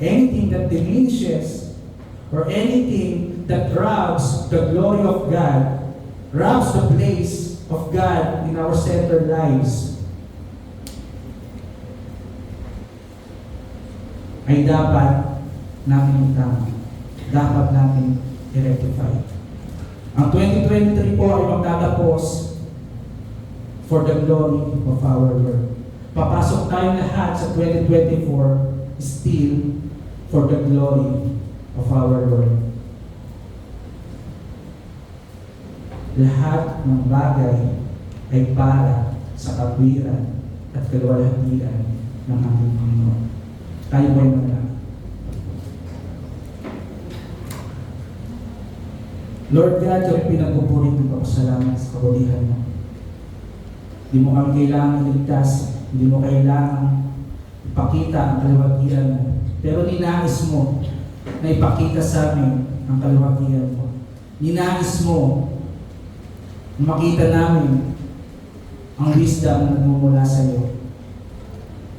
Anything that diminishes or anything that robs the glory of God, robs the place of God in our centered lives, ay dapat natin itama. Dapat natin i-rectify. Ang 2023 po ay magtatapos for the glory of our Lord. Papasok tayo lahat sa 2024 still for the glory of our Lord. Lahat ng bagay ay para sa katwiran at kaluwalhatian ng ating Panginoon. Tayo po ay manalangin. Lord God, kami pinagpupuri ng pagpasalamat sa kabulihan mo. Hindi mo kami kailangan iligtas, hindi mo kailangan ipakita ang kaluwalhatian mo. Pero ninais mo na ipakita sa amin ang kaluwalhatian mo. Ninais mo na makita namin ang wisdom na nagmumula sa iyo.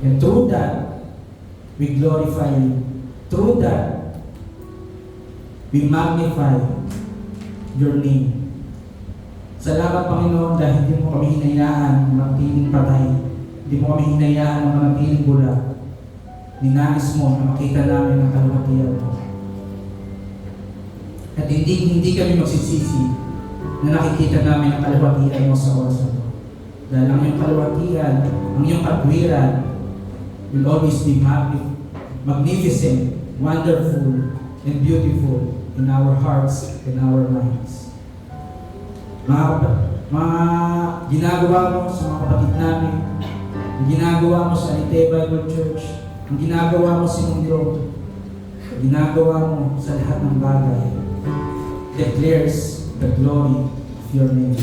And through that, we glorify you. Through that, we magnify your name. Salamat Panginoon dahil hindi mo kami hinayaan na manatiling patay. Hindi mo kami hinayaan na manatiling bulag. Ninais mo na makita namin ang kaluwalhatian mo. At hindi kami magsisisi na nakikita namin ang kaluwalhatian mo sa oras na ito. Dahil ang iyong kaluwalhatian, ang iyong katwiran will always be magnificent, wonderful, and beautiful in our hearts and our minds. Mga ginagawa mo sa mga kapatid namin, ang ginagawa mo sa Alite Bible Church, ang ginagawa mo sa mundo, ang ginagawa mo sa lahat ng bagay, declares the glory of your name.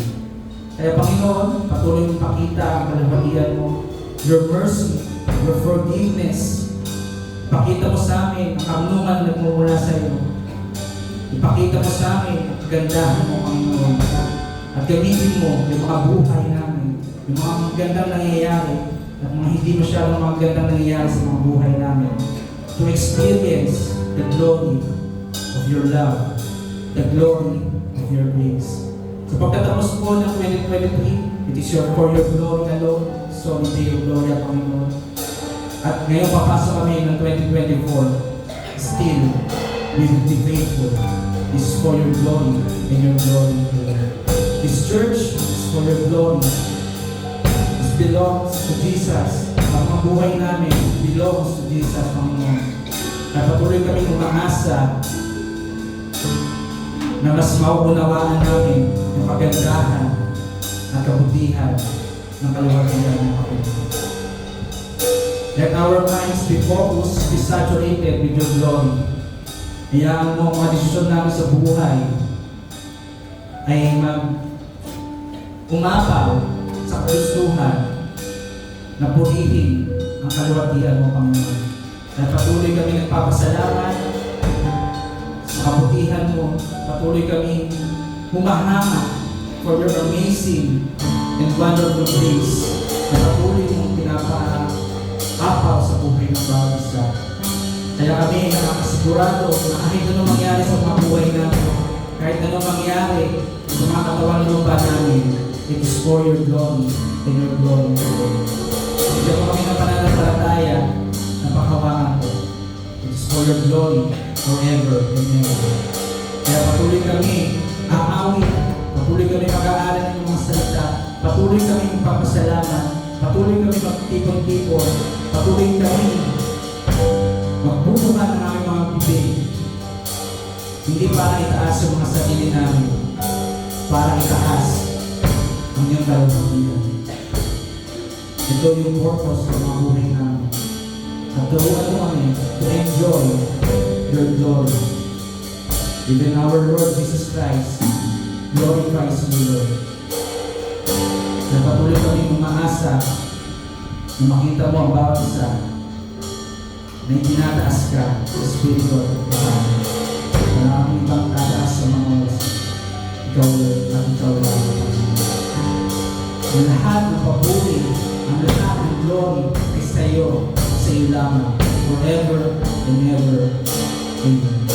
Kaya Panginoon, patuloy mong pakita ang kaluwalhatian mo, your mercy, your forgiveness. Pakita mo sa amin ang karunungan na nagmumula sa iyo. Ipakita mo sa amin ang kagandahan mo, Panginoon. At gamitin mo yung mga buhay namin, yung mga magandang nangyayari, at mga hindi masyadong magandang nangyayari sa mga buhay namin. To experience the glory of your love, the glory of your grace. So pagkatapos po ng 2023, it is for your glory alone, so hindi yung glory, Panginoon. At ngayon papasok kami ng 2024, still, we will be faithful. This is for your glory and your glory alone. This church is for your glory. This belongs to Jesus. Ang mga buhay namin belongs to Jesus, Panginoon. At patuloy kami umaasa na mas mauunawaan namin yung kagandahan at kabutihan ng kaluwalhatian ng Panginoon. Let our minds be focused, be saturated with your glory. Hayaan mo ang mga desisyon namin sa buhay ay umapaw sa kagustuhan na purihin ang kaluwalhatian mo, Panginoon. At patuloy kami nagpapasalamat sa kabutihan mo. Patuloy kami humahanga for your amazing and wonderful grace na patuloy mong pinapaapaw sa buhay ng bawat isa. Kaya kami nakakasigurado na kahit anong mangyari sa mga buhay namin, kahit anong mangyari sa mga katawang lupa namin, it is for your glory and your glory. Hindi ko kami na pananampalataya na panghawakan ko. It is for your glory forever and ever. Kaya patuloy kami aawit, patuloy kami mag-aaral ng mga salita, patuloy kami magpapasalamat, patuloy kami magtipon-tipon, patuloy kami magbubukan ng aming mga bibig. Hindi para itaas yung mga sarili namin, para itaas ang iyong kaluwalhatian. Ito yung purpose ng mga buhay namin. At turuan mo kami to enjoy your glory. Even our Lord Jesus Christ glorifies you, Lord. Na patuloy kami umaasa na makita mo ang bawat isa na itinataas ka sa Espiritu at Panginoon. Na aming ibang tataas sa mga oras. Ikaw, Lord, at ikaw lang. Ang lahat ng papuri, ang lahat ng glory ay sa iyo lamang, forever and ever. Amen.